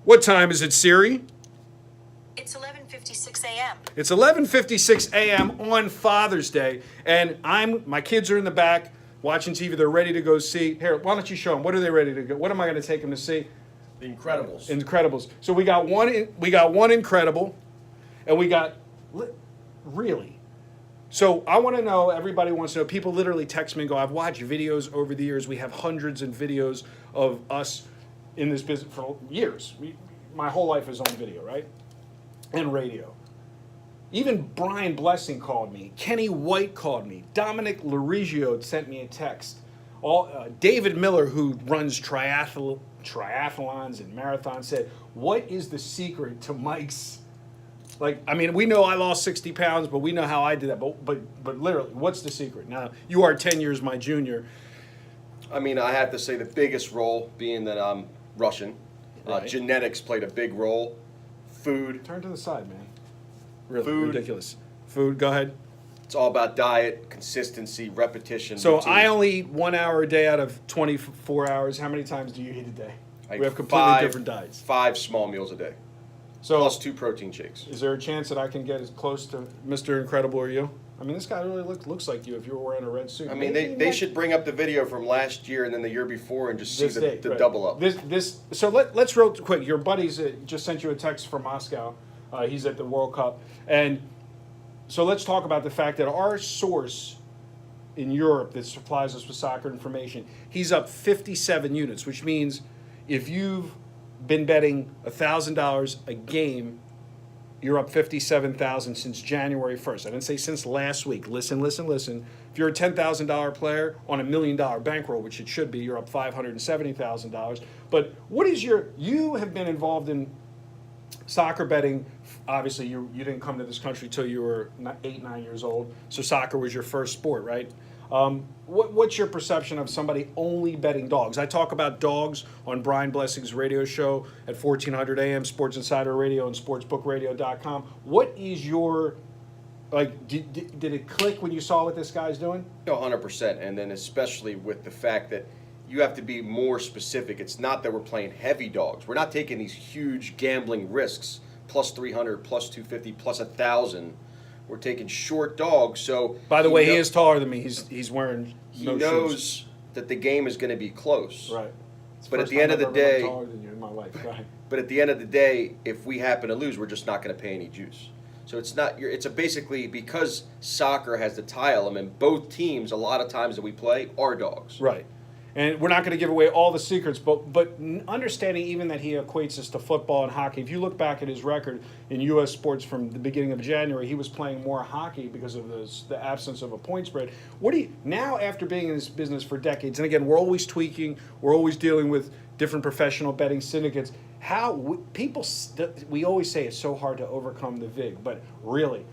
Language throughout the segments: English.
What time is it, Siri? It's 11:56 a.m. It's 11:56 a.m. on Father's Day, and my kids are in the back watching TV. They're ready to go see. Here, why don't you show them? What are they ready to go? What am I going to take them to see? The Incredibles. Incredibles. So we got one Incredible, and we got really. So I want to know. Everybody wants to know. People literally text me and go, "I've watched videos over the years. We have hundreds of videos of us in this business for years. My whole life is on video, right? And radio. Even Brian Blessing called me. Kenny White called me. Dominic Larigio sent me a text. David Miller, who runs triathlons and marathons, said, "What is the secret to Mike's?" We know I lost 60 pounds, but we know how I did that. But literally, what's the secret? Now, you are 10 years my junior. I have to say the biggest role being that I'm Russian. Right. Genetics played a big role. Food. Turn to the side, man. Really Food. ridiculous. Food, go ahead. It's all about diet, consistency, repetition. So routine. I only eat 1 hour a day out of 24 hours. How many times do you eat a day? We have completely different diets. 5 small meals a day, So plus 2 protein shakes. is there a chance that I can get as close to Mr. Incredible or you? This guy really looks like you if you were wearing a red suit. They should bring up the video from last year and then the year before and just see This the date, right. double up. So let's real quick. Your buddies just sent you a text from Moscow. He's at the World Cup, and so let's talk about the fact that our source in Europe that supplies us with soccer information, he's up 57 units, which means if you've been betting $1,000 a game, you're up 57,000 since January 1st. I didn't say since last week. Listen. If you're a $10,000 player on $1 million bankroll, which it should be, you're up $570,000. But you have been involved in soccer betting. Obviously, you didn't come to this country till you were 8, 9 years old. So soccer was your first sport, right? What's your perception of somebody only betting dogs? I talk about dogs on Brian Blessing's radio show at 1400 AM, Sports Insider Radio and sportsbookradio.com. What is your, did it click when you saw what this guy's doing? 100%. And then especially with the fact that you have to be more specific. It's not that we're playing heavy dogs. We're not taking these huge gambling risks, plus 300, plus 250, plus 1,000. We're taking short dogs. So by the way, he is taller than me. He's wearing he no knows shoes. that the game is going to be close. Right. It's But the at first the end time of the I've ever been day, taller than you in my life. Right. but at the end of the day, if we happen to lose, we're just not going to pay any juice. So it's not. It's basically because soccer has the tie element. Both teams, a lot of times that we play, are dogs. Right. And we're not going to give away all the secrets, but understanding even that he equates this to football and hockey. If you look back at his record in U.S. sports from the beginning of January, he was playing more hockey because of the absence of a point spread. Now after being in this business for decades, and again, we're always tweaking, we're always dealing with different professional betting syndicates. We always say it's so hard to overcome the VIG, but really,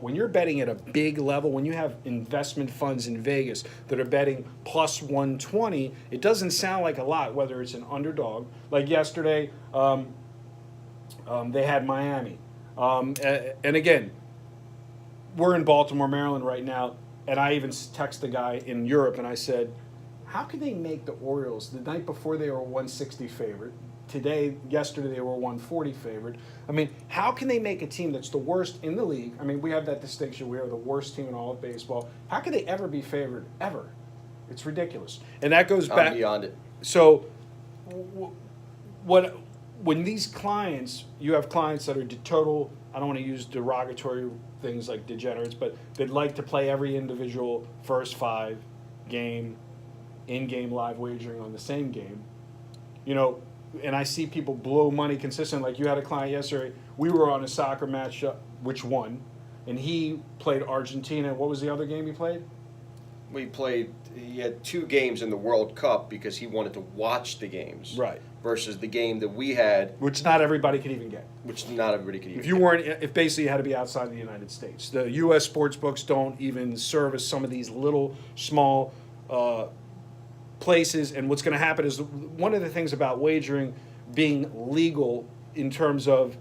when you're betting at a big level, when you have investment funds in Vegas that are betting plus 120, it doesn't sound like a lot, whether it's an underdog. Like yesterday, they had Miami. And again, we're in Baltimore, Maryland right now, and I even texted the guy in Europe, and I said, how can they make the Orioles, the night before they were a 160 favorite, yesterday they were a 140 favorite. How can they make a team that's the worst in the league? We have that distinction. We are the worst team in all of baseball. How can they ever be favored? Ever. It's ridiculous. And that goes back. I'm beyond it. So when these clients, you have clients that are total, I don't want to use derogatory things like degenerates, but they'd like to play every individual first 5 game, in-game live wagering on the same game. And I see people blow money consistently. Like you had a client yesterday. We were on a soccer match, which won, and he played Argentina. What was the other game he played? He had 2 games in the World Cup because he wanted to watch the games. Right. Versus the game that we had. Which not everybody could even get. If basically you had to be outside the United States. The U.S. sports books don't even service some of these little, small places, and what's going to happen is one of the things about wagering being legal in terms of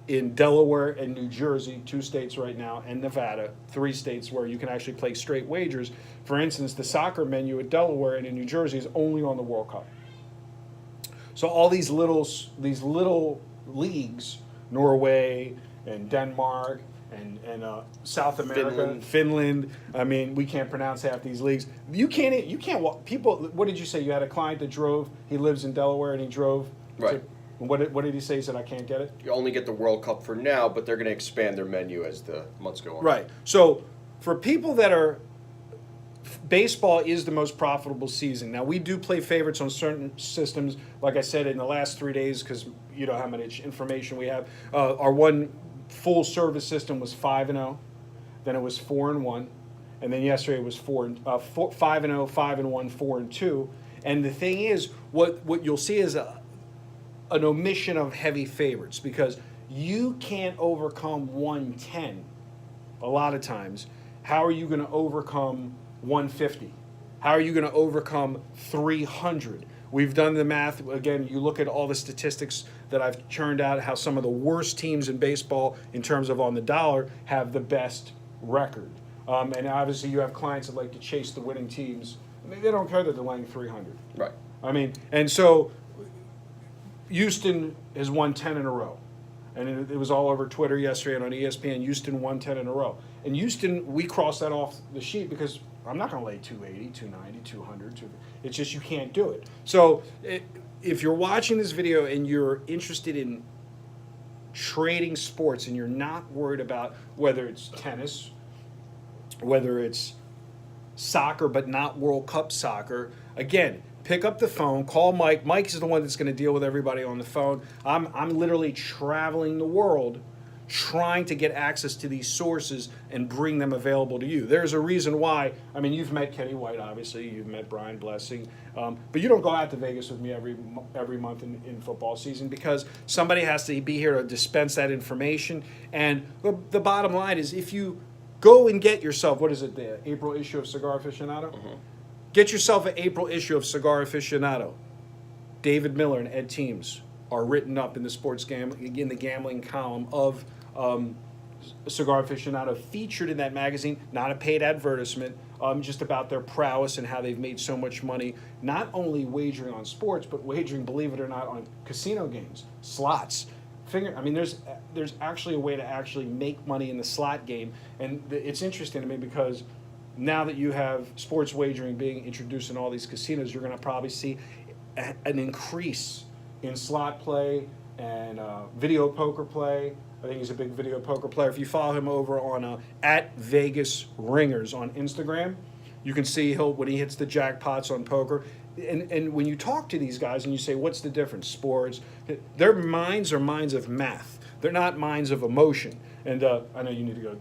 in Delaware and New Jersey, 2 states right now, and Nevada, 3 states where you can actually play straight wagers. For instance, the soccer menu at Delaware and in New Jersey is only on the World Cup. So all these little leagues, Norway and Denmark and South America, Finland. I mean, we can't pronounce half these leagues. You can't walk. People, what did you say? You had a client that drove. He lives in Delaware and he drove. Right. What did he say? He said, I can't get it. You only get the World Cup for now, but they're going to expand their menu as the months go on. Right. So for people that are, baseball is the most profitable season. Now we do play favorites on certain systems. Like I said, in the last 3 days, because you know how much information we have. Our one full service system was 5-0, then it was 4-1, and then yesterday it was 5-0, 5-1, 4-2. And the thing is, what you'll see is an omission of heavy favorites, because you can't overcome 110 a lot of times. How are you going to overcome 150? How are you going to overcome 300? We've done the math. Again, you look at all the statistics that I've churned out, how some of the worst teams in baseball in terms of on the dollar have the best record. And obviously you have clients that like to chase the winning teams. I mean, they don't care that they're laying 300. Right. I mean, and so Houston has won 10 in a row. And it was all over Twitter yesterday and on ESPN. Houston won 10 in a row. And Houston, we crossed that off the sheet because I'm not going to lay 280, 290, 200. It's just you can't do it. So if you're watching this video and you're interested in trading sports and you're not worried about whether it's tennis, whether it's soccer but not World Cup soccer, again, pick up the phone, call Mike. Mike is the one that's going to deal with everybody on the phone. I'm literally traveling the world trying to get access to these sources and bring them available to you. There's a reason why. I mean, you've met Kenny White, obviously. You've met Brian Blessing. But you don't go out to Vegas with me every month in football season, because somebody has to be here to dispense that information. And the bottom line is, if you go and get yourself, what is it, the April issue of Cigar Aficionado? Mm-hmm. Get yourself an April issue of Cigar Aficionado. David Miller and Ed Teams are written up in the gambling column of Cigar Aficionado, featured in that magazine. Not a paid advertisement, just about their prowess and how they've made so much money, not only wagering on sports, but wagering, believe it or not, on casino games, slots. I mean, there's actually a way to actually make money in the slot game, and it's interesting to me because now that you have sports wagering being introduced in all these casinos, you're going to probably see an increase in slot play and video poker play. I think he's a big video poker player. If you follow him over on at Vegas Ringers on Instagram, you can see when he hits the jackpots on poker. And when you talk to these guys and you say, what's the difference? Sports, their minds are minds of math. They're not minds of emotion. And I know you need to go.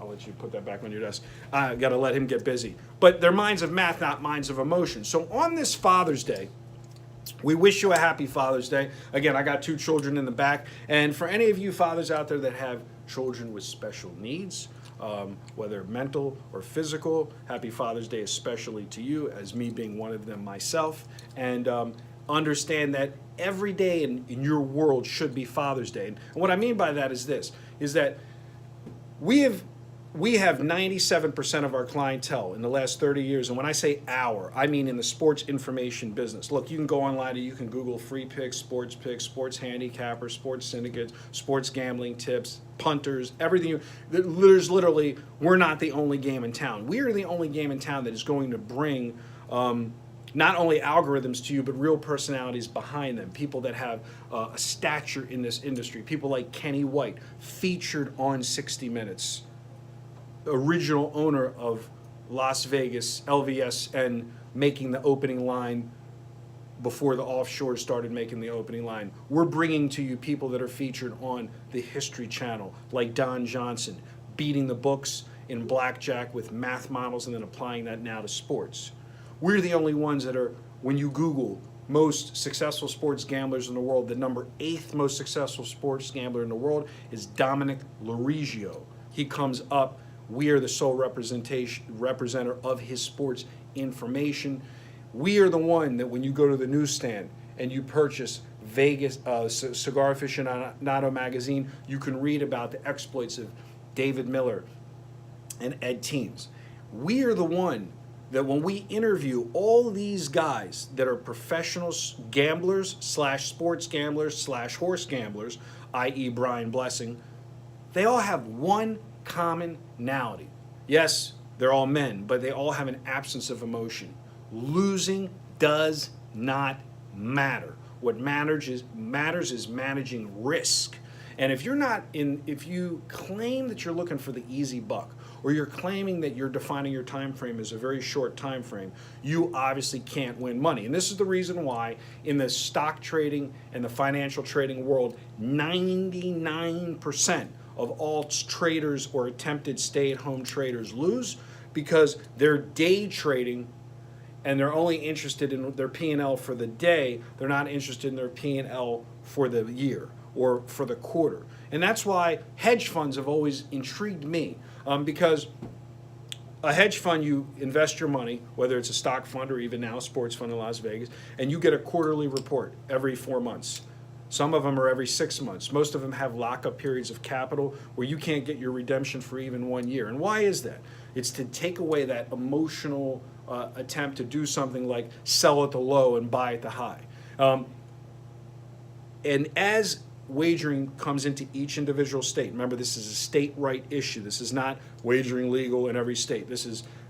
I'll let you put that back on your desk. I got to let him get busy. But they're minds of math, not minds of emotion. So on this Father's Day, we wish you a happy Father's Day. Again, I got 2 children in the back. And for any of you fathers out there that have children with special needs, whether mental or physical, happy Father's Day especially to you, as me being one of them myself. And understand that every day in your world should be Father's Day. And what I mean by that is this, is that we have 97% of our clientele in the last 30 years, and when I say our, I mean in the sports information business. Look, you can go online and you can Google free picks, sports handicappers, sports syndicates, sports gambling tips, punters, everything. There's literally, we're not the only game in town. We are the only game in town that is going to bring not only algorithms to you, but real personalities behind them, people that have a stature in this industry, people like Kenny White, featured on 60 Minutes, original owner of Las Vegas, LVS, and making the opening line before the offshore started making the opening line. We're bringing to you people that are featured on the History Channel, like Don Johnson, beating the books in blackjack with math models and then applying that now to sports. We're the only ones that are, when you Google most successful sports gamblers in the world, the number 8th most successful sports gambler in the world is Dominic Laurigio. He comes up. We are the sole representative of his sports information. We are the one that when you go to the newsstand and you purchase Vegas Cigar Aficionado magazine, you can read about the exploits of David Miller and Ed Teams. We are the one that when we interview all these guys that are professional gamblers slash sports gamblers slash horse gamblers, i.e. Brian Blessing, they all have one commonality. Yes, they're all men, but they all have an absence of emotion. Losing does not matter. What matters is managing risk. And if you claim that you're looking for the easy buck, or you're claiming that you're defining your time frame as a very short time frame, you obviously can't win money. And this is the reason why in the stock trading and the financial trading world, 99% of all traders or attempted stay-at-home traders lose, because they're day trading and they're only interested in their P&L for the day. They're not interested in their P&L for the year or for the quarter. And that's why hedge funds have always intrigued me, because a hedge fund, you invest your money, whether it's a stock fund or even now a sports fund in Las Vegas, and you get a quarterly report every 4 months. Some of them are every 6 months. Most of them have lockup periods of capital where you can't get your redemption for even 1 year. And why is that? It's to take away that emotional attempt to do something like sell at the low and buy at the high. And as wagering comes into each individual state, remember, this is a state right issue. This is not wagering legal in every state.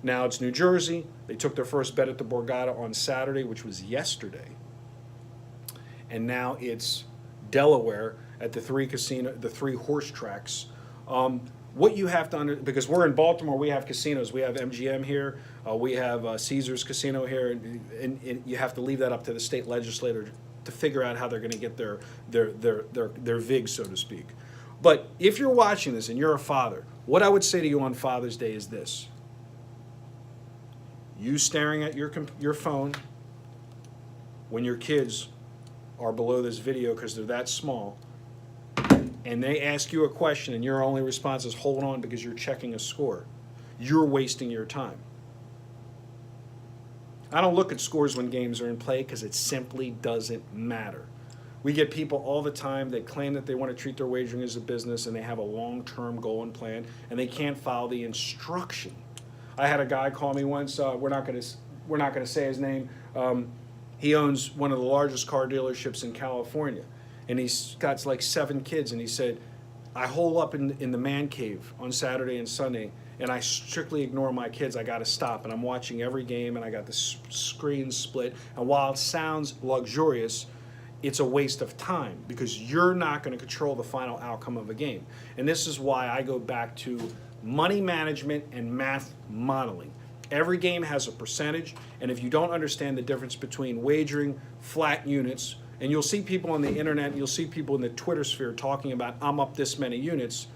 Now it's New Jersey. They took their first bet at the Borgata on Saturday, which was yesterday. And now it's Delaware at the three horse tracks. What you have to because we're in Baltimore, we have casinos. We have MGM here, we have Caesars Casino here, and you have to leave that up to the state legislator to figure out how they're going to get their vig, so to speak. But if you're watching this and you're a father, what I would say to you on Father's Day is this: you staring at your phone when your kids are below this video because they're that small, and they ask you a question and your only response is hold on because you're checking a score, you're wasting your time. I don't look at scores when games are in play because it simply doesn't matter. We get people all the time that claim that they want to treat their wagering as a business and they have a long-term goal and plan and they can't follow the instruction. I had a guy call me once. We're not going to say his name. He owns one of the largest car dealerships in California, and he's got like 7 kids. And he said, "I hole up in the man cave on Saturday and Sunday, and I strictly ignore my kids. I got to stop, and I'm watching every game, and I got the screen split. And while it sounds luxurious, it's a waste of time because you're not going to control the final outcome of a game." And this is why I go back to money management and math modeling. Every game has a percentage, and if you don't understand the difference between wagering, flat units, and you'll see people on the internet, you'll see people in the Twitter sphere talking about, I'm up this many units,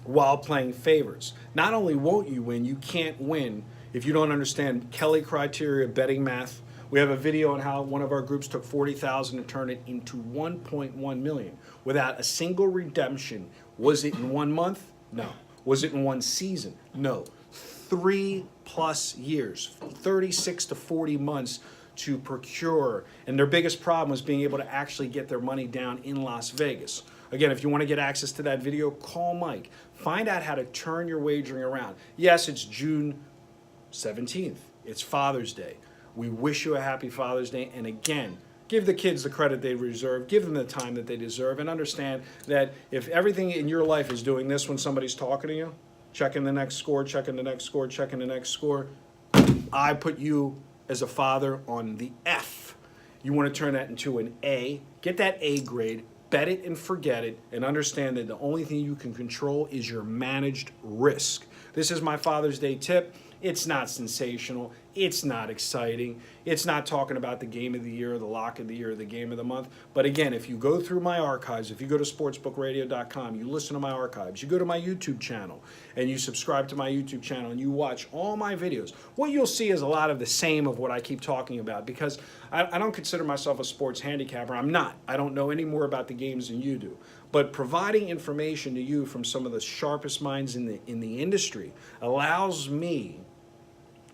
while playing favorites. Not only won't you win, you can't win if you don't understand Kelly criteria, betting math. We have a video on how one of our groups took $40,000 and turned it into $1.1 million without a single redemption. Was it in 1 month? No. Was it in 1 season? No. 3+ years, 36 to 40 months to procure. And their biggest problem was being able to actually get their money down in Las Vegas. Again, if you want to get access to that video, call Mike. Find out how to turn your wagering around. Yes, it's June 17th. It's Father's Day. We wish you a happy Father's Day. And again, give the kids the credit they deserve. Give them the time that they deserve. And understand that if everything in your life is doing this when somebody's talking to you, checking the next score, checking the next score, checking the next score, I put you as a father on the F. You want to turn that into an A. Get that A grade. Bet it and forget it, and understand that the only thing you can control is your managed risk. This is my Father's Day tip. It's not sensational. It's not exciting. It's not talking about the game of the year, the lock of the year, the game of the month. But again, if you go through my archives, if you go to sportsbookradio.com, you listen to my archives, you go to my YouTube channel, and you subscribe to my YouTube channel, and you watch all my videos, what you'll see is a lot of the same of what I keep talking about, because I don't consider myself a sports handicapper. I'm not. I don't know any more about the games than you do. But providing information to you from some of the sharpest minds in the industry allows me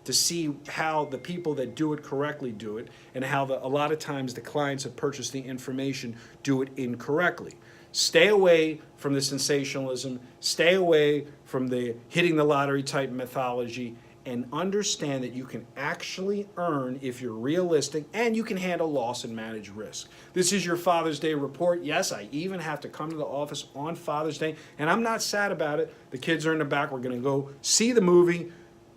to see how the people that do it correctly do it, and how a lot of times the clients that purchase the information do it incorrectly. Stay away from the sensationalism, stay away from the hitting the lottery type mythology, and understand that you can actually earn if you're realistic and you can handle loss and manage risk. This is your Father's Day report. Yes, I even have to come to the office on Father's Day, and I'm not sad about it. The kids are in the back. We're going to go see the movie.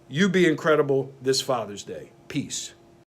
You be incredible this Father's Day. Peace.